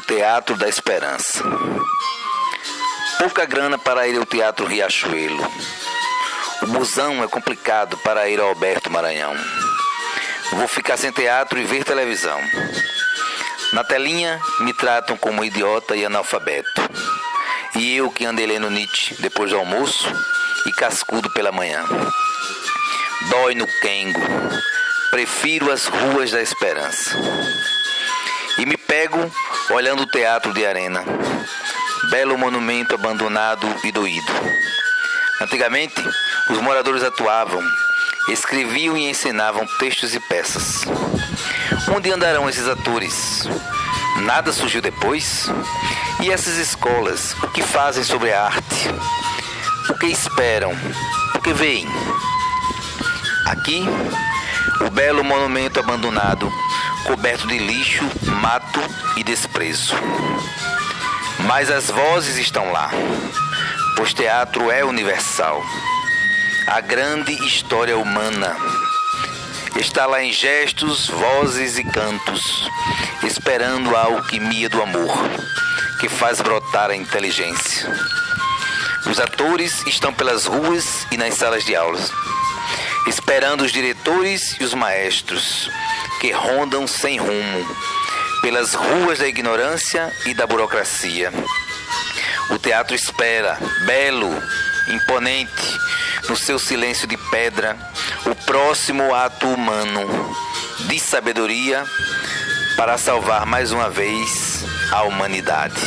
Teatro da Esperança. Pouca grana para ir ao Teatro Riachuelo. O busão é complicado para ir ao Alberto Maranhão. Vou ficar sem teatro e ver televisão. Na telinha me tratam como idiota e analfabeto. E eu que andei lendo Nietzsche depois do almoço e cascudo pela manhã. Dói no quengo. Prefiro as ruas da esperança. E me pego olhando o teatro de arena. Belo monumento abandonado e doído. Antigamente, os moradores atuavam, escreviam e ensinavam textos e peças. Onde andarão esses atores? Nada surgiu depois? E essas escolas, o que fazem sobre a arte? O que esperam? O que veem? Aqui, o belo monumento abandonado, coberto de lixo, mato e desprezo. Mas as vozes estão lá, pois teatro é universal. A grande história humana está lá em gestos, vozes e cantos, esperando a alquimia do amor, que faz brotar a inteligência. Os atores estão pelas ruas e nas salas de aulas, esperando os diretores e os maestros, que rondam sem rumo, pelas ruas da ignorância e da burocracia. O teatro espera, belo, imponente, no seu silêncio de pedra, o próximo ato humano de sabedoria para salvar mais uma vez a humanidade.